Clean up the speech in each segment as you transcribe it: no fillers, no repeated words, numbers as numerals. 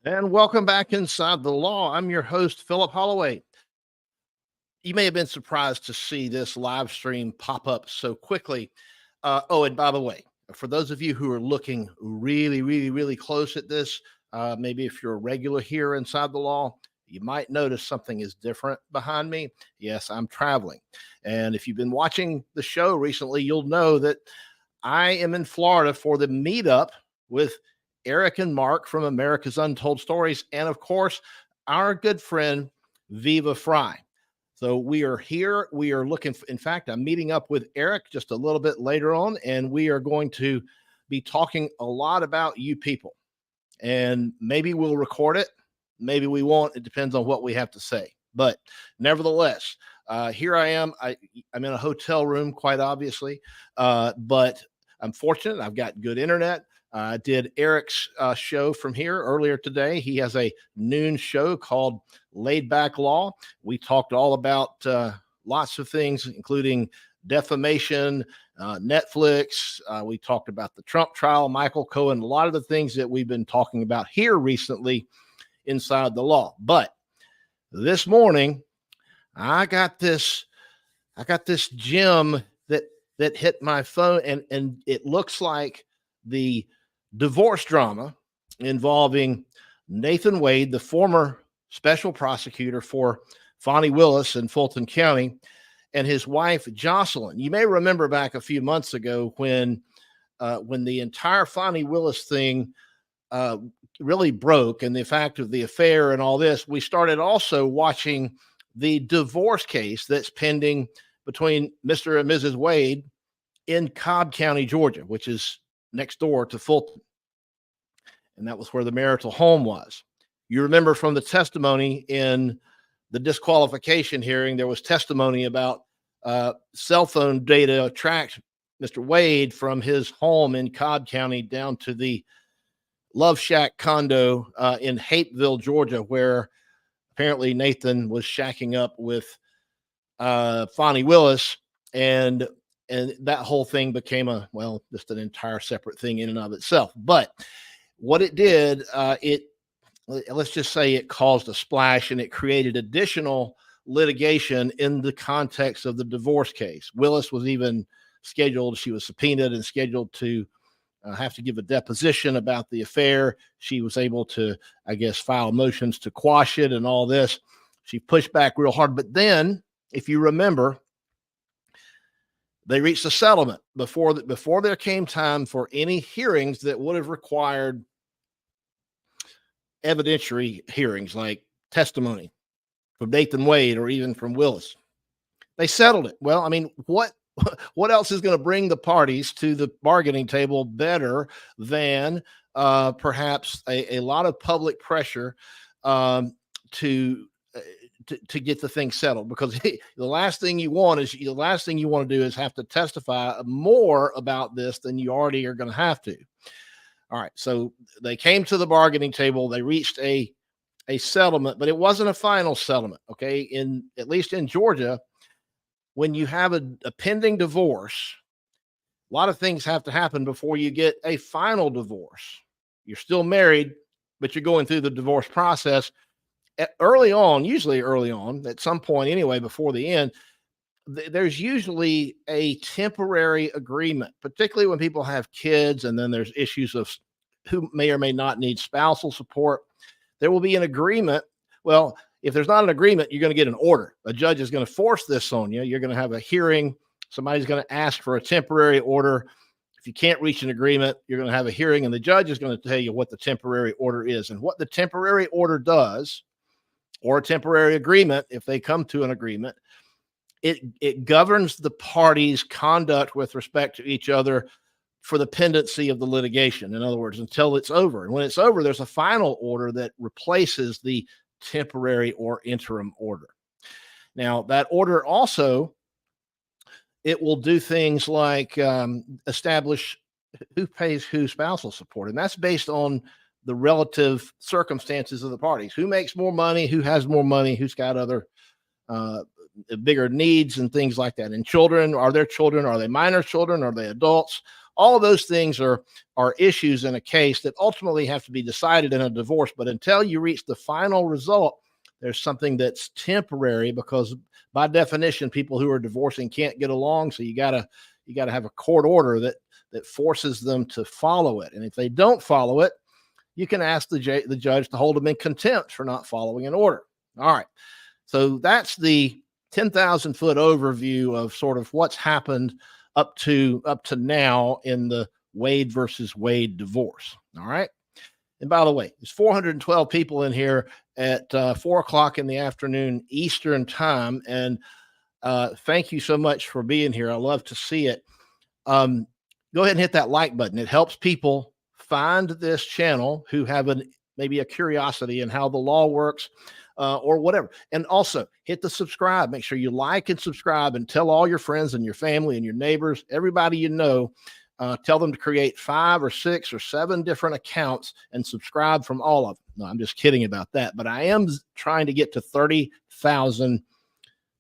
And welcome back inside the law. I'm your host, Philip Holloway. You may have been surprised to see this live stream pop up so quickly. And by the way, for those of you who are looking really close at this, maybe if you're a regular here inside the law, you might notice something is different behind me. Yes, I'm traveling. And if you've been watching the show recently, you'll know that I am in Florida for the meetup with Eric and Mark from America's Untold Stories, and of course, our good friend Viva Fry. So we are here. We are looking for, in fact, I'm meeting up with Eric just a little bit later on, and we are going to be talking a lot about you people. And maybe we'll record it. Maybe we won't. It depends on what we have to say. But nevertheless, here I am. I'm in a hotel room, quite obviously, but I'm fortunate. I've got good internet. I did Eric's show from here earlier today. He has a noon show called Laid Back Law. We talked all about lots of things, including defamation, Netflix. We talked about the Trump trial, Michael Cohen, a lot of the things that we've been talking about here recently inside the law. But this morning, I got this gem that hit my phone, and it looks like the divorce drama involving Nathan Wade, the former special prosecutor for Fani Willis in Fulton County, and his wife Jocelyn. You may remember back a few months ago when the entire Fani Willis thing really broke, and the fact of the affair and all this, we started also watching the divorce case that's pending between Mr. and Mrs. Wade in Cobb County, Georgia, which is next door to Fulton. And that was where the marital home was. You remember from the testimony in the disqualification hearing, there was testimony about cell phone data tracked Mr. Wade from his home in Cobb County down to the Love Shack condo in Hapeville, Georgia, where apparently Nathan was shacking up with Fani Willis, and that whole thing became just an entire separate thing in and of itself. But what it did, let's just say it caused a splash, and it created additional litigation in the context of the divorce case. Willis was even scheduled, she was subpoenaed and scheduled to have to give a deposition about the affair. She was able to, I guess, file motions to quash it and all this. She pushed back real hard. But then, if you remember, they reached a settlement before there came time for any hearings that would have required evidentiary hearings like testimony from Nathan Wade or even from Willis. They settled it. Well, I mean, what else is going to bring the parties to the bargaining table better than perhaps a lot of public pressure to get the thing settled? Because the last thing you want to do is have to testify more about this than you already are going to have to. All right, so they came to the bargaining table. They reached a settlement, but it wasn't a final settlement. Okay, at least in Georgia, when you have a pending divorce, a lot of things have to happen before you get a final divorce. You're still married, but you're going through the divorce process. Usually early on, at some point anyway, before the end, there's usually a temporary agreement, particularly when people have kids, and then there's issues of who may or may not need spousal support. There will be an agreement. Well, if there's not an agreement, you're going to get an order. A judge is going to force this on you. You're going to have a hearing. Somebody's going to ask for a temporary order. If you can't reach an agreement, you're going to have a hearing, and the judge is going to tell you what the temporary order is. And what the temporary order does, or a temporary agreement, if they come to an agreement, it governs the parties' conduct with respect to each other for the pendency of the litigation. In other words, until it's over. And when it's over, there's a final order that replaces the temporary or interim order. Now, that order also, it will do things like establish who pays who spousal support. And that's based on the relative circumstances of the parties. Who makes more money, who has more money, who's got other bigger needs and things like that. And children, are there children? Are they minor children? Are they adults? All of those things are issues in a case that ultimately have to be decided in a divorce. But until you reach the final result, there's something that's temporary, because by definition, people who are divorcing can't get along. So you gotta have a court order that forces them to follow it. And if they don't follow it, you can ask the judge to hold them in contempt for not following an order. All right. So that's the 10,000 foot overview of sort of what's happened up to now in the Wade versus Wade divorce. All right. And by the way, there's 412 people in here at 4 o'clock in the afternoon Eastern time. And thank you so much for being here. I love to see it. Go ahead and hit that like button. It helps people find this channel who have maybe a curiosity in how the law works, or whatever. And also hit the subscribe. Make sure you like and subscribe, and tell all your friends and your family and your neighbors, everybody you know, tell them to create 5 or 6 or 7 different accounts and subscribe from all of them. No, I'm just kidding about that. But I am trying to get to 30,000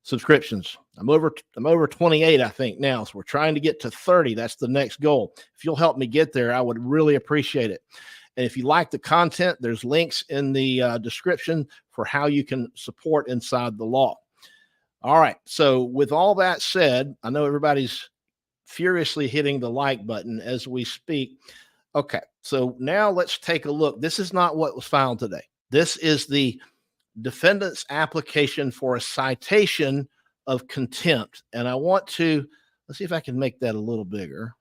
subscriptions. I'm over 28, I think now. So we're trying to get to 30. That's the next goal. If you'll help me get there, I would really appreciate it. And if you like the content, there's links in the description for how you can support Inside the Law. All right. So with all that said, I know everybody's furiously hitting the like button as we speak. Okay. So now let's take a look. This is not what was filed today. This is the defendant's application for a citation of contempt. And I want to, let's see if I can make that a little bigger.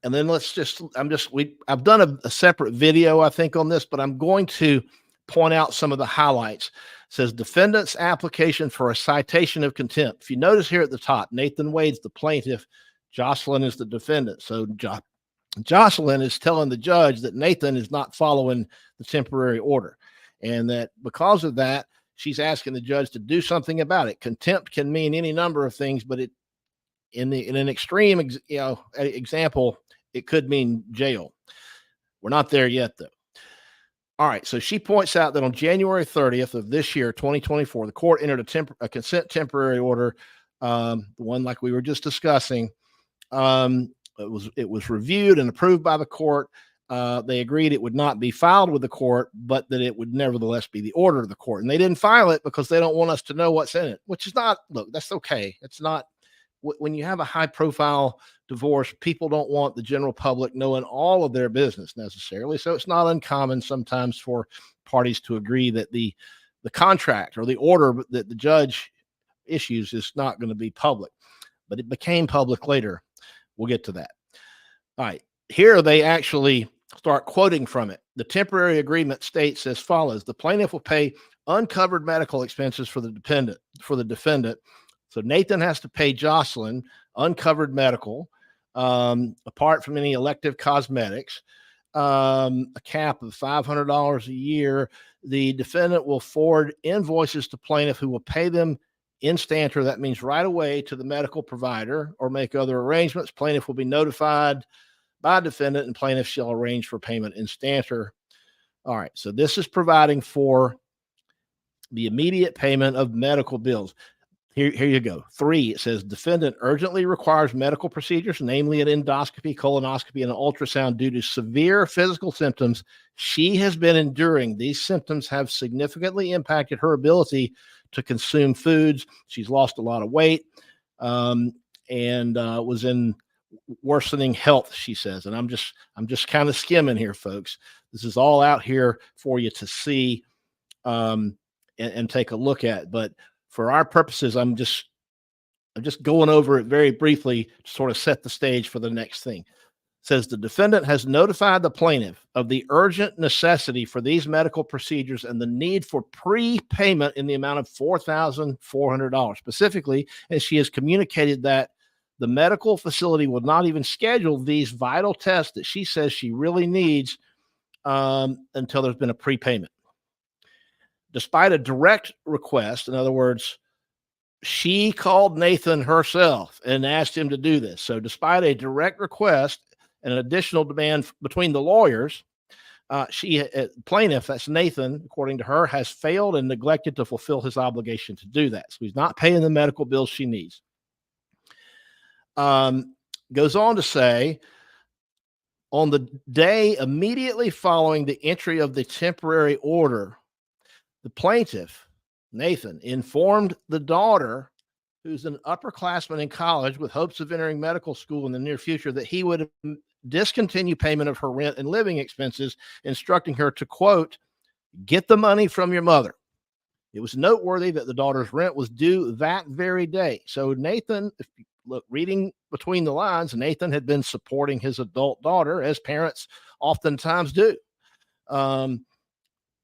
And then I've done a separate video, I think, on this, but I'm going to point out some of the highlights. It says defendant's application for a citation of contempt. If you notice here at the top, Nathan Wade's the plaintiff, Jocelyn is the defendant. So Jocelyn is telling the judge that Nathan is not following the temporary order, and that because of that, she's asking the judge to do something about it. Contempt can mean any number of things, but in an extreme example, it could mean jail. We're not there yet, though. All right. So she points out that on January 30th of this year, 2024, the court entered a consent temporary order, the one like we were just discussing. It was reviewed and approved by the court. They agreed it would not be filed with the court, but that it would nevertheless be the order of the court. And they didn't file it because they don't want us to know what's in it, which is not, look, that's okay. It's not, when you have a high profile divorce, people don't want the general public knowing all of their business necessarily. So it's not uncommon sometimes for parties to agree that the contract or the order that the judge issues is not going to be public, but it became public later. We'll get to that. All right. Here they actually start quoting from it. The temporary agreement states as follows: the plaintiff will pay uncovered medical expenses for the defendant. So Nathan has to pay Jocelyn uncovered medical, apart from any elective cosmetics, a cap of $500 a year. The defendant will forward invoices to plaintiff, who will pay them instanter. That means right away to the medical provider, or make other arrangements. Plaintiff will be notified by defendant, and plaintiff shall arrange for payment instanter. All right. So this is providing for the immediate payment of medical bills. Here you go. 3, it says defendant urgently requires medical procedures, namely an endoscopy, colonoscopy, and an ultrasound due to severe physical symptoms she has been enduring. These symptoms have significantly impacted her ability to consume foods. She's lost a lot of weight, and was in worsening health, she says. And I'm just kind of skimming here, folks. This is all out here for you to see, and take a look at. But for our purposes, I'm just going over it very briefly to sort of set the stage for the next thing. It says the defendant has notified the plaintiff of the urgent necessity for these medical procedures and the need for prepayment in the amount of $4,400 specifically, and she has communicated that the medical facility will not even schedule these vital tests that she says she really needs until there's been a prepayment. Despite a direct request, in other words, she called Nathan herself and asked him to do this. So despite a direct request and an additional demand between the lawyers, Plaintiff, that's Nathan, according to her, has failed and neglected to fulfill his obligation to do that. So he's not paying the medical bills she needs. Goes on to say, on the day immediately following the entry of the temporary order, the plaintiff, Nathan, informed the daughter, who's an upperclassman in college with hopes of entering medical school in the near future, that he would discontinue payment of her rent and living expenses, instructing her to, quote, get the money from your mother. It was noteworthy that the daughter's rent was due that very day. So Nathan, if you look, reading between the lines, Nathan had been supporting his adult daughter, as parents oftentimes do.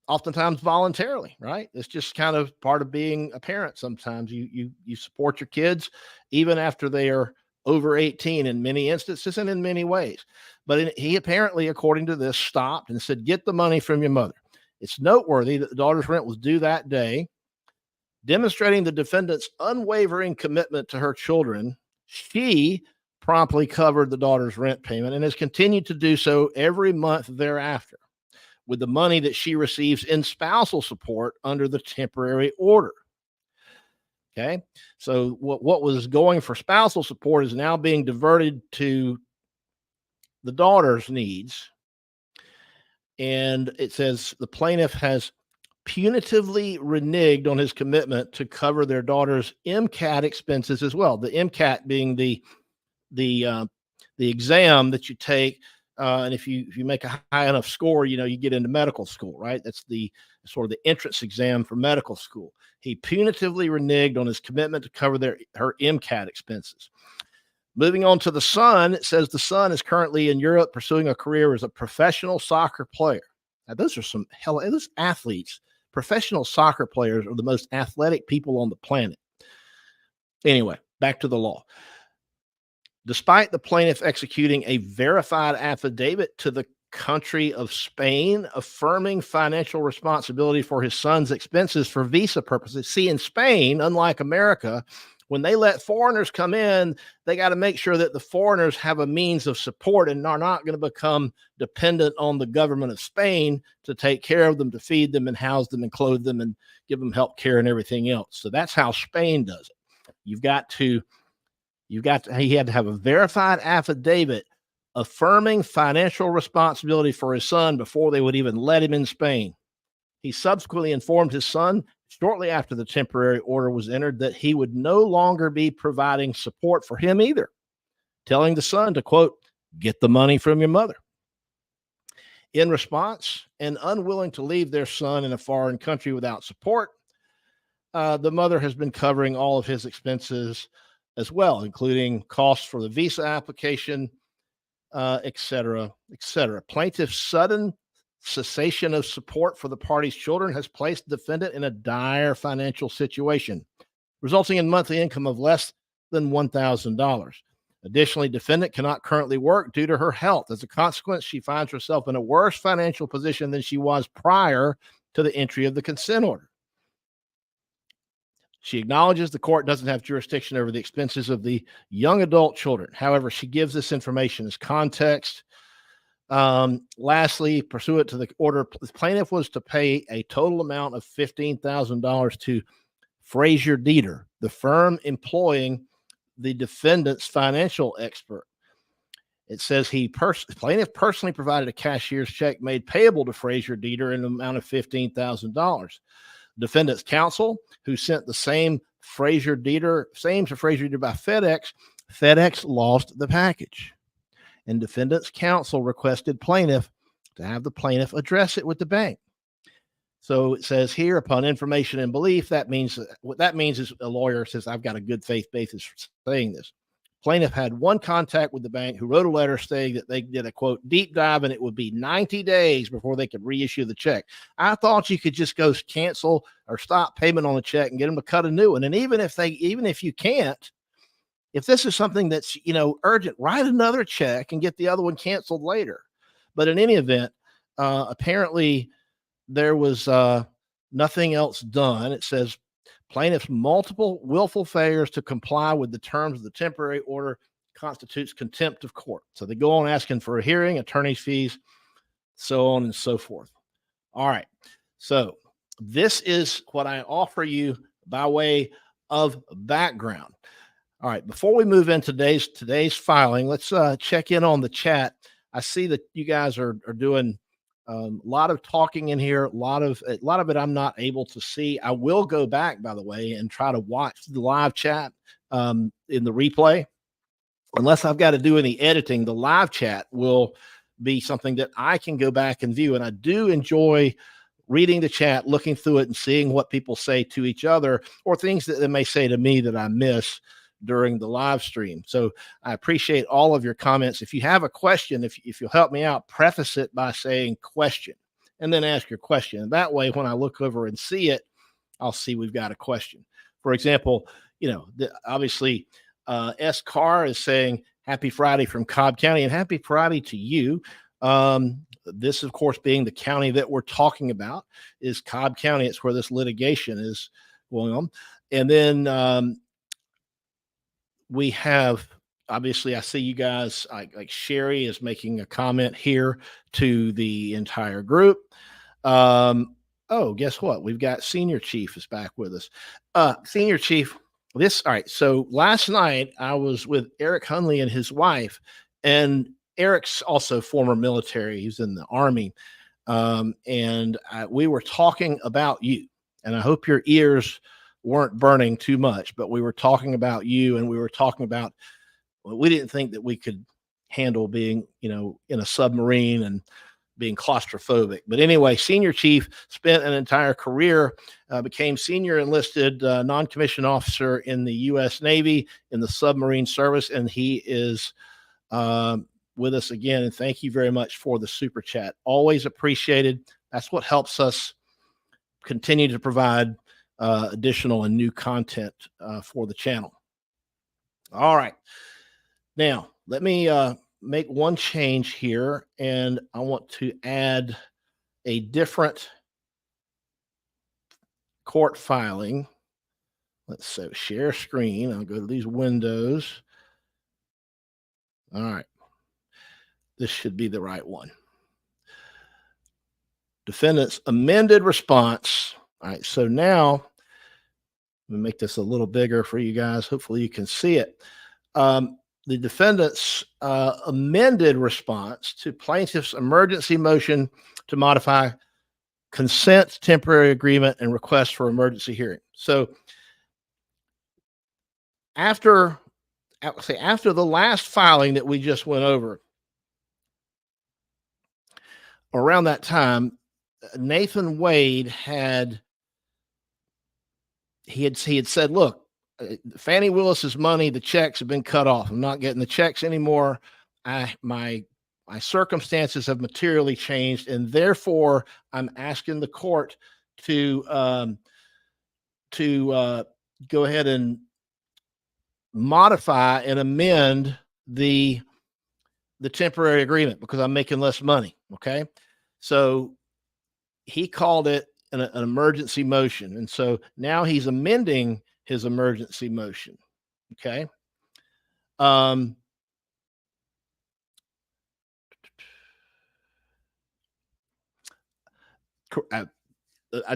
Oftentimes voluntarily, right? It's just kind of part of being a parent. Sometimes you support your kids even after they are over 18 in many instances and in many ways. But he apparently, according to this, stopped and said, get the money from your mother. It's noteworthy that the daughter's rent was due that day, demonstrating the defendant's unwavering commitment to her children. She promptly covered the daughter's rent payment and has continued to do so every month thereafter, with the money that she receives in spousal support under the temporary order. Okay, so what was going for spousal support is now being diverted to the daughter's needs. And it says the plaintiff has punitively reneged on his commitment to cover their daughter's MCAT expenses as well. The MCAT being the exam that you take. And if you make a high enough score, you get into medical school, right? That's the sort of the entrance exam for medical school. He punitively reneged on his commitment to cover her MCAT expenses. Moving on to the son, it says the son is currently in Europe pursuing a career as a professional soccer player. Now, those are those athletes. Professional soccer players are the most athletic people on the planet. Anyway, back to the law. Despite the plaintiff executing a verified affidavit to the country of Spain, affirming financial responsibility for his son's expenses for visa purposes. See, in Spain, unlike America, when they let foreigners come in, they got to make sure that the foreigners have a means of support and are not going to become dependent on the government of Spain to take care of them, to feed them and house them and clothe them and give them health care and everything else. So that's how Spain does it. He had to have a verified affidavit affirming financial responsibility for his son before they would even let him in Spain. He subsequently informed his son shortly after the temporary order was entered that he would no longer be providing support for him either, telling the son to, quote, get the money from your mother. In response, and unwilling to leave their son in a foreign country without support, the mother has been covering all of his expenses as well, including costs for the visa application, et cetera, et cetera. Plaintiff's sudden cessation of support for the party's children has placed the defendant in a dire financial situation, resulting in monthly income of less than $1,000. Additionally, defendant cannot currently work due to her health. As a consequence, she finds herself in a worse financial position than she was prior to the entry of the consent order. She acknowledges the court doesn't have jurisdiction over the expenses of the young adult children. However, she gives this information as context. Lastly, pursuant to the order, the plaintiff was to pay a total amount of $15,000 to Frazier Dieter, the firm employing the defendant's financial expert. It says plaintiff personally provided a cashier's check made payable to Frazier Dieter in the amount of $15,000. Defendant's counsel, who sent the same to Frazier Dieter by FedEx lost the package. And defendant's counsel requested plaintiff to have the plaintiff address it with the bank. So it says here, upon information and belief, what that means is a lawyer says, I've got a good faith basis for saying this. Plaintiff had one contact with the bank who wrote a letter saying that they did a, quote, deep dive and it would be 90 days before they could reissue the check. I thought you could just go cancel or stop payment on the check and get them to cut a new one. And even if you can't, if this is something that's, urgent, write another check and get the other one canceled later. But in any event, apparently there was nothing else done. It says plaintiff's multiple willful failures to comply with the terms of the temporary order constitutes contempt of court. So they go on asking for a hearing, attorney's fees, so on and so forth. All right. So this is what I offer you by way of background. All right. Before we move into today's filing, let's check in on the chat. I see that you guys are doing a lot of talking in here. A lot of it I'm not able to see. I will go back, by the way, and try to watch the live chat in the replay. Unless I've got to do any editing, the live chat will be something that I can go back and view. And I do enjoy reading the chat, looking through it, and seeing what people say to each other or things that they may say to me that I miss during the live stream. So I appreciate all of your comments. If you have a question, if you'll help me out, preface it by saying question and then ask your question. And that way, when I look over and see it, I'll see we've got a question. For example, obviously, S. Carr is saying happy Friday from Cobb County, and happy Friday to you. This, of course, being the county that we're talking about is Cobb County. It's where this litigation is going on. And then we have, obviously, I see you guys, like Sherry is making a comment here to the entire group. Oh, guess what? We've got Senior Chief is back with us. Senior Chief, all right. So last night I was with Eric Hunley and his wife, and Eric's also former military. He's in the Army. And we were talking about you, and I hope your ears weren't burning too much, but we were talking about you, and we were talking about, well, we didn't think that we could handle being, in a submarine and being claustrophobic. But anyway, Senior Chief spent an entire career, became senior enlisted non-commissioned officer in the U.S. Navy in the submarine service, and he is with us again. And thank you very much for the super chat. Always appreciated. That's what helps us continue to provide additional and new content for the channel. All right. Now, let me make one change here, and I want to add a different court filing. Let's say share screen. I'll go to these windows. All right. This should be the right one. Defendant's amended response. All right. So now, let me make this a little bigger for you guys. Hopefully you can see it. The defendant's amended response to plaintiff's emergency motion to modify consent temporary agreement and request for emergency hearing. So after the last filing that we just went over, around that time, Nathan Wade had said, look, Fannie Willis's money, the checks have been cut off. I'm not getting the checks anymore. My circumstances have materially changed, and therefore I'm asking the court to go ahead and modify and amend the temporary agreement because I'm making less money. Okay. So he called it an emergency motion. And so now he's amending his emergency motion. Okay. I'd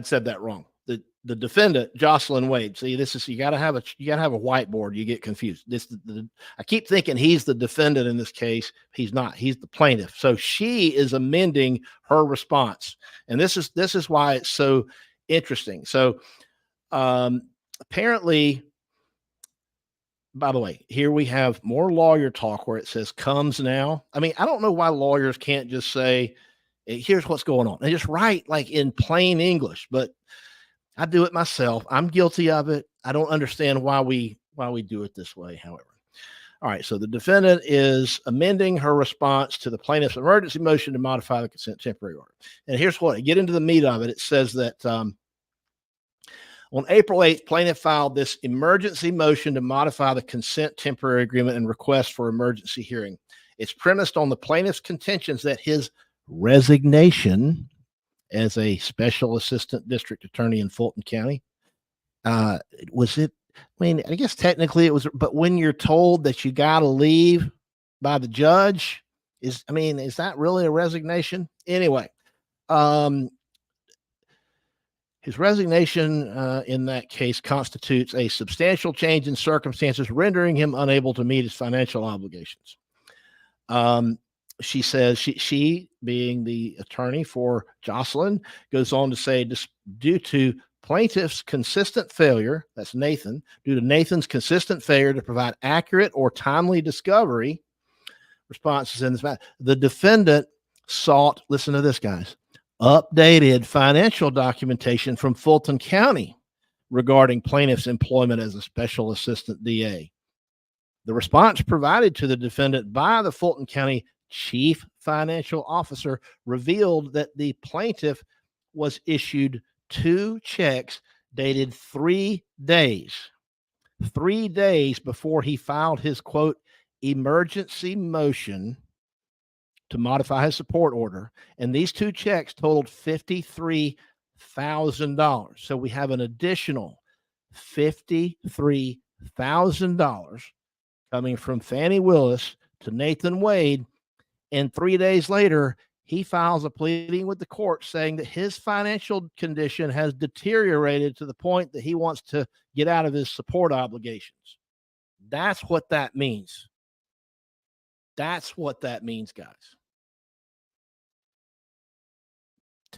said that wrong. The defendant, Jocelyn Wade. See, this is, you gotta have a whiteboard. You get confused. I keep thinking he's the defendant in this case. He's not. He's the plaintiff. So she is amending her response, and this is why it's so interesting. So apparently, by the way, here we have more lawyer talk where it says comes now. I mean, I don't know why lawyers can't just say, here's what's going on, and just write like in plain English, but I do it myself. I'm guilty of it. I don't understand why we do it this way, however. All right, so the defendant is amending her response to the plaintiff's emergency motion to modify the consent temporary order. And here's what, get into the meat of it. It says that on April 8th, plaintiff filed this emergency motion to modify the consent temporary agreement and request for emergency hearing. It's premised on the plaintiff's contentions that his resignation as a special assistant district attorney in Fulton County. Was it? I mean, I guess technically it was, but when you're told that you got to leave by the judge, is that really a resignation? Anyway, um, his resignation in that case constitutes a substantial change in circumstances, rendering him unable to meet his financial obligations. She says she being the attorney for Jocelyn, goes on to say, due to plaintiff's consistent failure, that's Nathan, due to Nathan's consistent failure to provide accurate or timely discovery responses in this matter, the defendant sought, listen to this, guys, updated financial documentation from Fulton County regarding plaintiff's employment as a special assistant DA. The response provided to the defendant by the Fulton County chief financial officer revealed that the plaintiff was issued 2 checks dated 3 days before he filed his, quote, emergency motion to modify his support order. And these 2 checks totaled $53,000. So we have an additional $53,000 coming from Fannie Willis to Nathan Wade. And 3 days later, he files a pleading with the court saying that his financial condition has deteriorated to the point that he wants to get out of his support obligations. That's what that means. That's what that means, guys.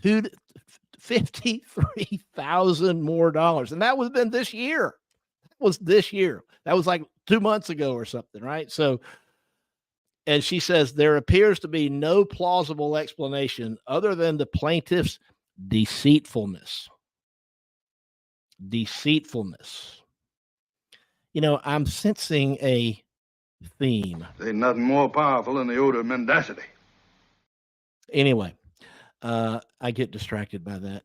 $53,000 more dollars. And that was been this year. That was this year. That was like 2 months ago or something, right? So, and she says there appears to be no plausible explanation other than the plaintiff's deceitfulness. Deceitfulness. You know, I'm sensing a theme. There's nothing more powerful than the odor of mendacity. Anyway, I get distracted by that.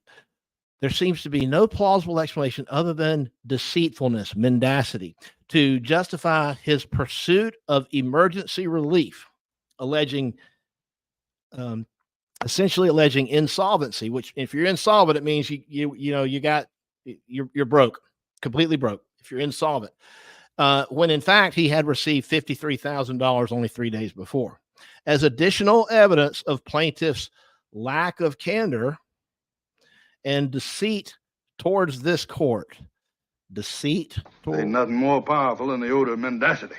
There seems to be no plausible explanation other than deceitfulness, mendacity, to justify his pursuit of emergency relief, essentially alleging insolvency. Which, if you're insolvent, it means you're broke, completely broke. If you're insolvent, when in fact he had received $53,000 only 3 days before, as additional evidence of plaintiff's lack of candor and deceit towards this court. Deceit. There's nothing more powerful than the odor of mendacity.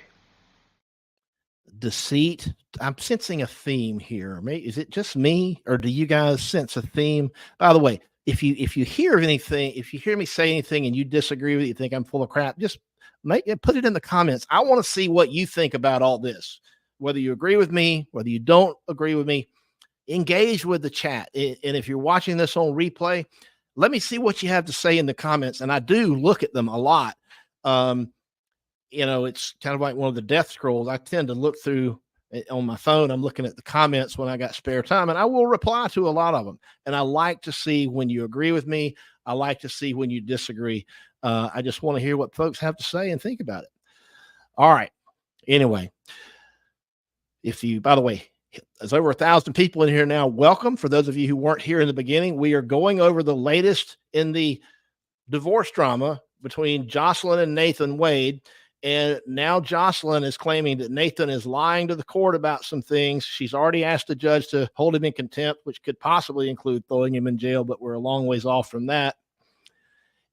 Deceit. I'm sensing a theme here. Is it just me, or do you guys sense a theme? By the way, if you hear anything, if you hear me say anything and you disagree with it, you think I'm full of crap, just put it in the comments. I want to see what you think about all this. Whether you agree with me, whether you don't agree with me, engage with the chat. And if you're watching this on replay, let me see what you have to say in the comments. And I do look at them a lot. It's kind of like one of the death scrolls. I tend to look through on my phone. I'm looking at the comments when I got spare time, and I will reply to a lot of them. And I like to see when you agree with me. I like to see when you disagree. I just want to hear what folks have to say and think about it. All right. Anyway, by the way, there's over 1,000 people in here now. Welcome. For those of you who weren't here in the beginning, we are going over the latest in the divorce drama between Jocelyn and Nathan Wade. And now Jocelyn is claiming that Nathan is lying to the court about some things. She's already asked the judge to hold him in contempt, which could possibly include throwing him in jail, but we're a long ways off from that.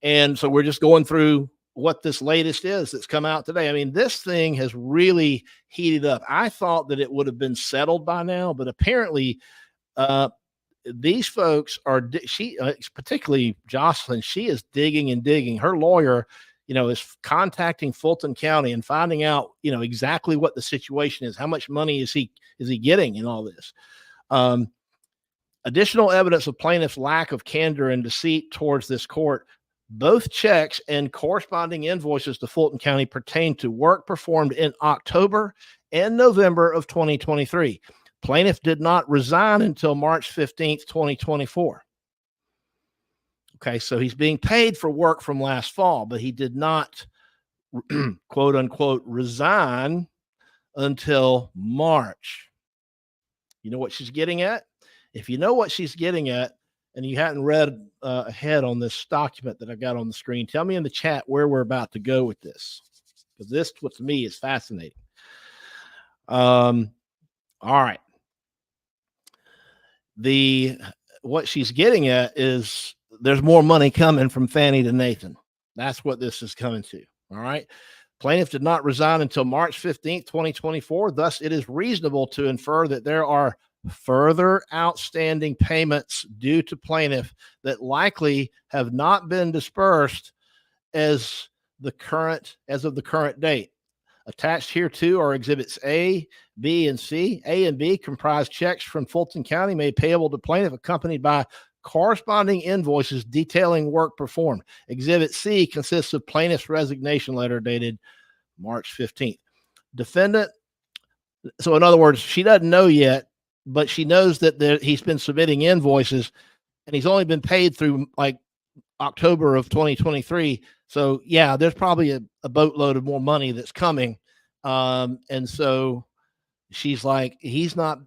And so we're just going through what this latest is that's come out today. I mean, this thing has really heated up. I thought that it would have been settled by now, but apparently these folks are, particularly Jocelyn, she is digging and digging. Her lawyer, is contacting Fulton County and finding out, exactly what the situation is. How much money is he getting in all this? Additional evidence of plaintiff's lack of candor and deceit towards this court. Both checks and corresponding invoices to Fulton County pertain to work performed in October and November of 2023. Plaintiff did not resign until March 15th, 2024. Okay, so he's being paid for work from last fall, but he did not, quote unquote, resign until March. You know what she's getting at? If you know what she's getting at, and you hadn't read ahead on this document that I got on the screen, tell me in the chat where we're about to go with this, because this, what to me, is fascinating. All right. what she's getting at is there's more money coming from Fannie to Nathan. That's what this is coming to. All right. Plaintiff did not resign until March 15th, 2024. Thus, it is reasonable to infer that there are further outstanding payments due to plaintiff that likely have not been dispersed as of the current date. Attached here too are exhibits A, B, and C. A and B comprise checks from Fulton County made payable to plaintiff, accompanied by corresponding invoices detailing work performed. Exhibit C consists of plaintiff's resignation letter dated March 15th. Defendant, so in other words, she doesn't know yet, but she knows that he's been submitting invoices, and he's only been paid through like October of 2023. So yeah, there's probably a boatload of more money that's coming. And so she's like, he's not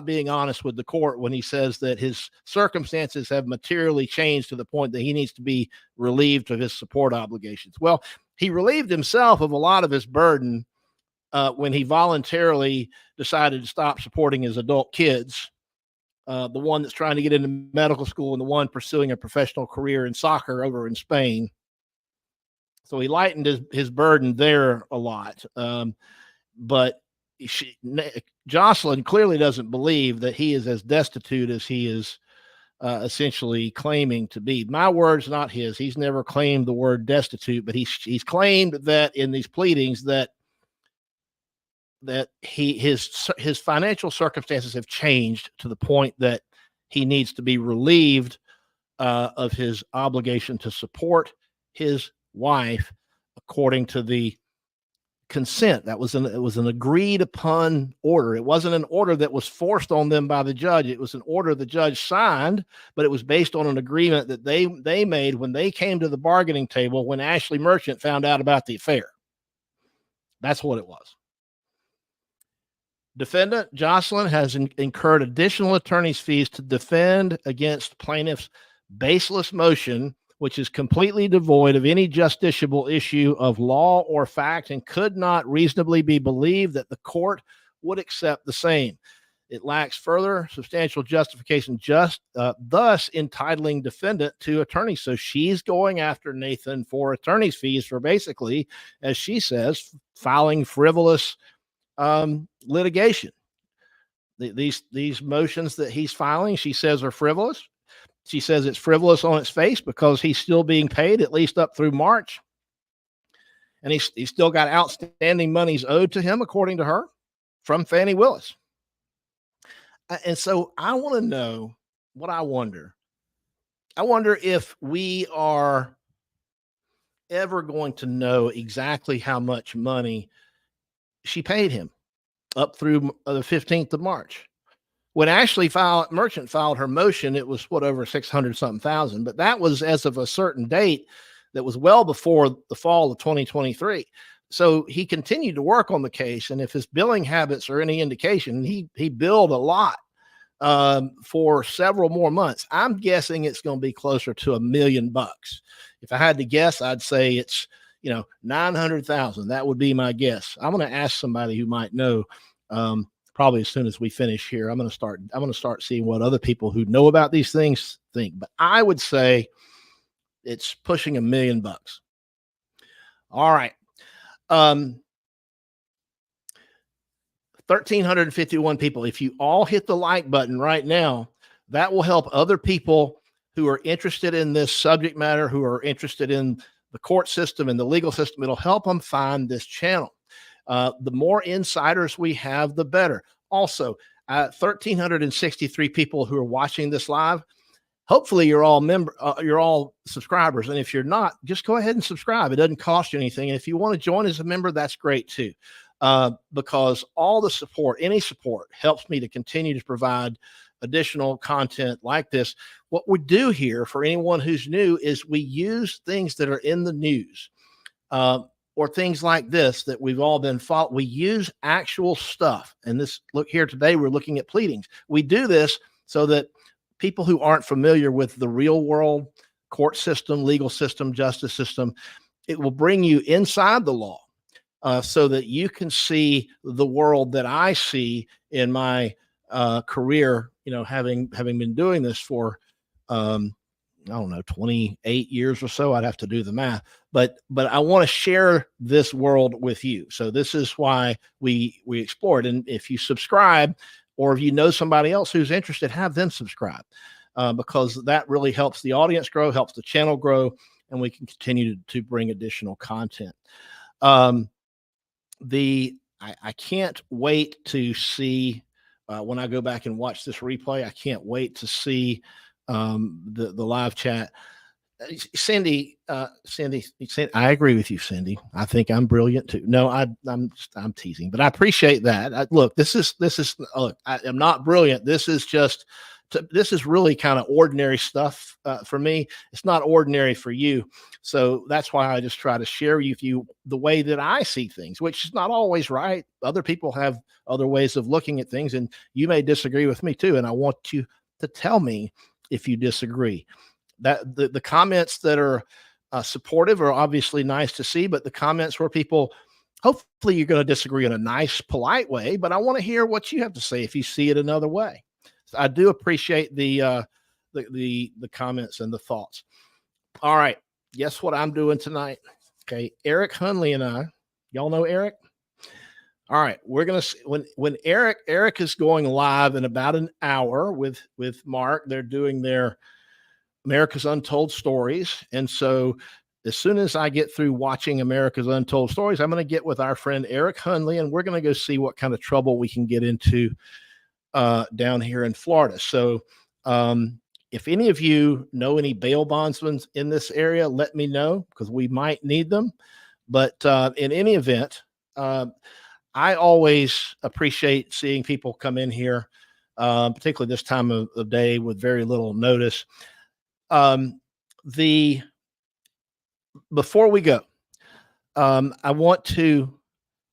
being honest with the court when he says that his circumstances have materially changed to the point that he needs to be relieved of his support obligations. Well, he relieved himself of a lot of his burden when he voluntarily decided to stop supporting his adult kids. The one that's trying to get into medical school and the one pursuing a professional career in soccer over in Spain. So he lightened his burden there a lot. But Jocelyn clearly doesn't believe that he is as destitute as he is essentially claiming to be. My words, not his. He's never claimed the word destitute, but he's claimed that in these pleadings that his financial circumstances have changed to the point that he needs to be relieved of his obligation to support his wife according to the consent. It was an agreed upon order. It wasn't an order that was forced on them by the judge. It was an order the judge signed, but it was based on an agreement that they made when they came to the bargaining table when Ashley Merchant found out about the affair. That's what it was. Defendant Jocelyn has incurred additional attorney's fees to defend against plaintiff's baseless motion, which is completely devoid of any justiciable issue of law or fact and could not reasonably be believed that the court would accept the same. It lacks further substantial justification, thus entitling defendant to attorneys. So she's going after Nathan for attorney's fees for basically, as she says, filing frivolous litigation. These motions that he's filing, she says, are frivolous. She says it's frivolous on its face because he's still being paid at least up through March. And he's still got outstanding monies owed to him, according to her, from Fannie Willis. And so I want to know what I wonder. I wonder if we are ever going to know exactly how much money she paid him up through the 15th of March. When Ashley Merchant filed her motion, it was over 600 something thousand, but that was as of a certain date that was well before the fall of 2023. So he continued to work on the case. And if his billing habits are any indication, he billed a lot for several more months. I'm guessing it's going to be closer to $1 million. If I had to guess, I'd say it's, 900,000. That would be my guess. I'm going to ask somebody who might know, probably as soon as we finish here. I'm going to start seeing what other people who know about these things think, but I would say it's pushing $1 million. All right. 1,351 people. If you all hit the like button right now, that will help other people who are interested in this subject matter, who are interested in the court system and the legal system. It'll help them find this channel. The more insiders we have, the better. Also, 1,363 people who are watching this live. Hopefully, you're all subscribers. And if you're not, just go ahead and subscribe. It doesn't cost you anything. And if you want to join as a member, that's great too. Because all the support, any support, helps me to continue to provide additional content like this. What we do here, for anyone who's new, is we use things that are in the news. Or things like this that we've all been following. We use actual stuff. And look here today, we're looking at pleadings. We do this so that people who aren't familiar with the real world court system, legal system, justice system, it will bring you inside the law so that you can see the world that I see in my career, having been doing this for, I don't know, 28 years or so. I'd have to do the math, but I want to share this world with you. So this is why we explore it. And if you subscribe, or if you know somebody else who's interested, have them subscribe, because that really helps the audience grow, helps the channel grow, and we can continue to bring additional content. I can't wait to see, when I go back and watch this replay, I can't wait to see the live chat. Cindy, I agree with you, Cindy. I think I'm brilliant too. No, I'm teasing, but I appreciate that. Look, this is look, I am not brilliant. This is just, this is really kind of ordinary stuff for me. It's not ordinary for you. So that's why I just try to share with you the way that I see things, which is not always right. Other people have other ways of looking at things, and you may disagree with me too. And I want you to tell me if you disagree. That the comments that are supportive are obviously nice to see, but the comments where people, hopefully you're going to disagree in a nice, polite way, but I want to hear what you have to say if you see it another way. So I do appreciate the comments and the thoughts. All right. Guess what I'm doing tonight? Okay. Eric Hunley and I, y'all know Eric? All right. We're going to, when Eric is going live in about an hour with Mark, they're doing their America's Untold Stories. And so as soon as I get through watching America's Untold Stories, I'm going to get with our friend Eric Hunley, and we're going to go see what kind of trouble we can get into down here in Florida. So if any of you know any bail bondsmen in this area, let me know, because we might need them. But in any event, I always appreciate seeing people come in here, particularly this time of day with very little notice. Before we go, I want to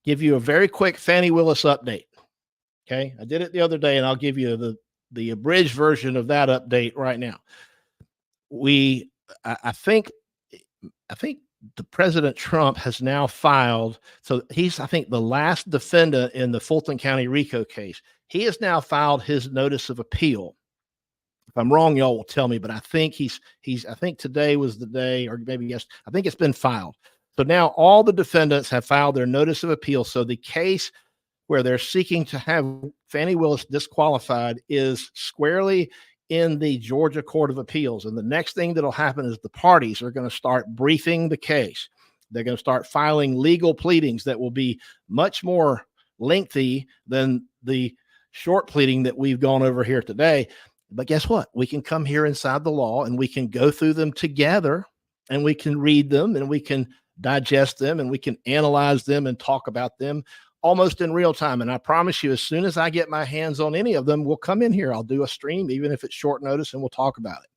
give you a very quick Fani Willis update. Okay. I did it the other day, and I'll give you the abridged version of that update right now. I think the President Trump has now filed. So he's, I think, the last defendant in the Fulton County RICO case. He has now filed his notice of appeal. If I'm wrong, y'all will tell me, but I think I think today was the day, or maybe yes, I think it's been filed. So now all the defendants have filed their notice of appeal. So the case where they're seeking to have Fani Willis disqualified is squarely in the Georgia Court of Appeals. And the next thing that'll happen is the parties are going to start briefing the case. They're going to start filing legal pleadings that will be much more lengthy than the short pleading that we've gone over here today. But guess what? We can come here inside the law, and we can go through them together, and we can read them, and we can digest them, and we can analyze them and talk about them almost in real time. And I promise you, as soon as I get my hands on any of them, we'll come in here. I'll do a stream, even if it's short notice, and we'll talk about it.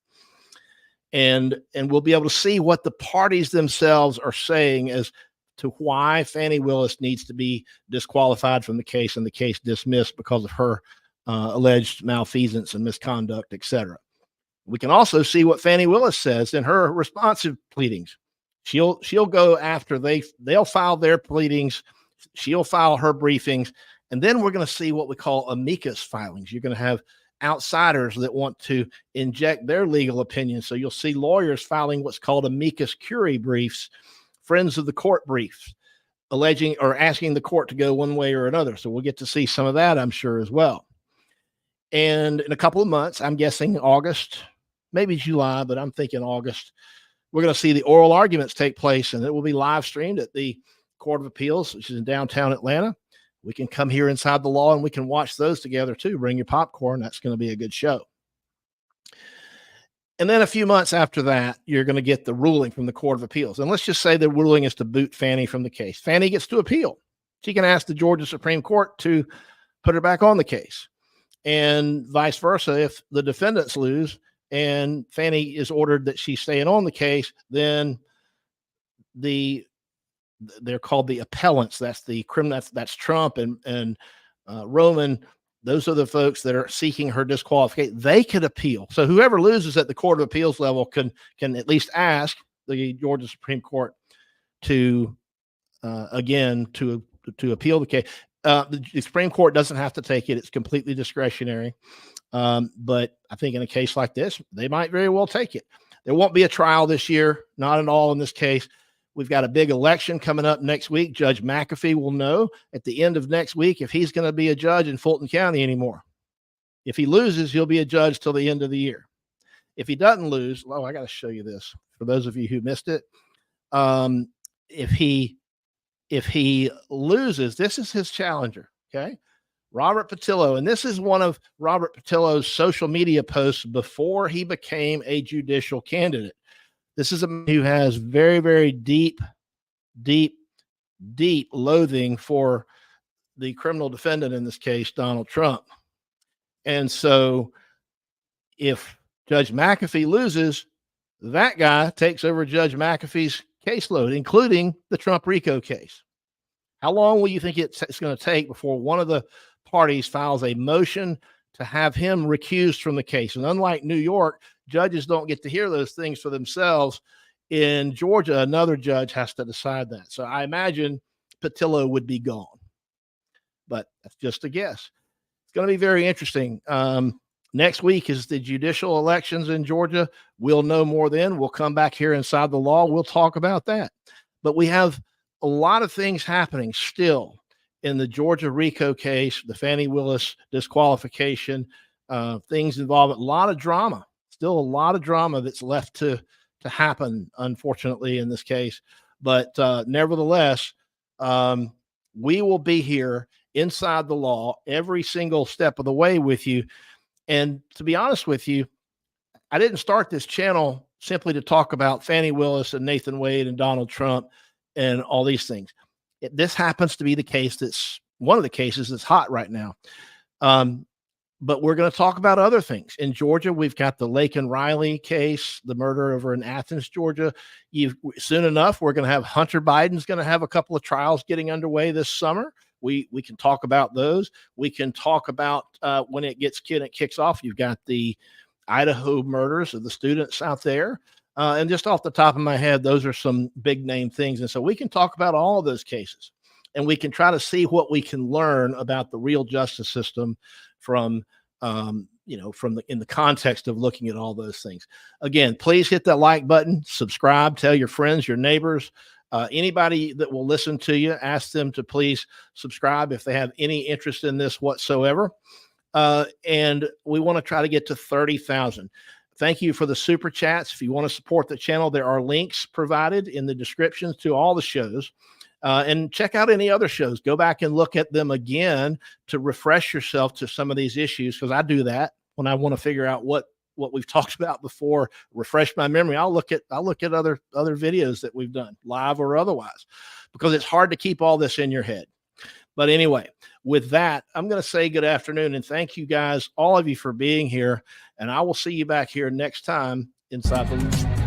And we'll be able to see what the parties themselves are saying as to why Fani Willis needs to be disqualified from the case and the case dismissed because of her alleged malfeasance and misconduct, etc. We can also see what Fani Willis says in her responsive pleadings. She'll go after they'll file their pleadings. She'll file her briefings, and then we're going to see what we call amicus filings. You're going to have outsiders that want to inject their legal opinion. So you'll see lawyers filing what's called amicus curiae briefs, friends of the court briefs, alleging or asking the court to go one way or another. So we'll get to see some of that, I'm sure, as well. And in a couple of months, I'm guessing August, maybe July, but I'm thinking August, we're going to see the oral arguments take place, and it will be live streamed at the Court of Appeals, which is in downtown Atlanta. We can come here inside the law, and we can watch those together too. Bring your popcorn. That's going to be a good show. And then a few months after that, you're going to get the ruling from the Court of Appeals. And let's just say the ruling is to boot Fani from the case. Fani gets to appeal. She can ask the Georgia Supreme Court to put her back on the case, and vice versa. If the defendants lose and Fani is ordered that she's staying on the case, then they're called the appellants. That's the criminal. That's Trump and Roman. Those are the folks that are seeking her disqualification. They could appeal. So whoever loses at the Court of Appeals level can at least ask the Georgia Supreme Court to again to appeal the case. The Supreme Court doesn't have to take it. It's completely discretionary. But I think in a case like this, they might very well take it. There won't be a trial this year, not at all in this case. We've got a big election coming up next week. Judge McAfee will know at the end of next week if he's going to be a judge in Fulton County anymore. If he loses, he'll be a judge till the end of the year. If he doesn't lose, well, I got to show you this for those of you who missed it. If he loses, this is his challenger. Okay. Robert Patillo. And this is one of Robert Patillo's social media posts before he became a judicial candidate. This is a man who has very, very deep loathing for the criminal defendant in this case, Donald Trump. And so if Judge McAfee loses, that guy takes over Judge McAfee's caseload, including the Trump RICO case. How long will you think it's going to take before one of the parties files a motion to have him recused from the case? And unlike New York, judges don't get to hear those things for themselves. In Georgia, another judge has to decide that. So I imagine Patillo would be gone, but that's just a guess. It's going to be very interesting. Next week is the judicial elections in Georgia. We'll know more then. We'll come back here inside the law. We'll talk about that. But we have a lot of things happening still in the Georgia RICO case, the Fannie Willis disqualification, things involving a lot of drama, still a lot of drama that's left to happen, unfortunately, in this case. But nevertheless, we will be here inside the law every single step of the way with you. And to be honest with you, I didn't start this channel simply to talk about Fannie Willis and Nathan Wade and Donald Trump and all these things. This happens to be the case that's one of the cases that's hot right now. But we're going to talk about other things. In Georgia, we've got the Lake and Riley case, the murder over in Athens, Georgia. Soon enough, we're going to have Hunter Biden's going to have a couple of trials getting underway this summer. We can talk about those. We can talk about when it kicks off. You've got the Idaho murders of the students out there. And just off the top of my head, those are some big name things. And so we can talk about all of those cases, and we can try to see what we can learn about the real justice system from in the context of looking at all those things. Again, please hit that like button, subscribe, tell your friends, your neighbors, anybody that will listen to you, ask them to please subscribe if they have any interest in this whatsoever. And we want to try to get to 30,000. Thank you for the super chats. If you want to support the channel, there are links provided in the descriptions to all the shows. And check out any other shows. Go back and look at them again to refresh yourself to some of these issues, because I do that when I want to figure out what we've talked about before, refresh my memory. I'll look at other videos that we've done, live or otherwise, because it's hard to keep all this in your head. But anyway, with that, I'm going to say good afternoon and thank you guys, all of you, for being here. And I will see you back here next time inside the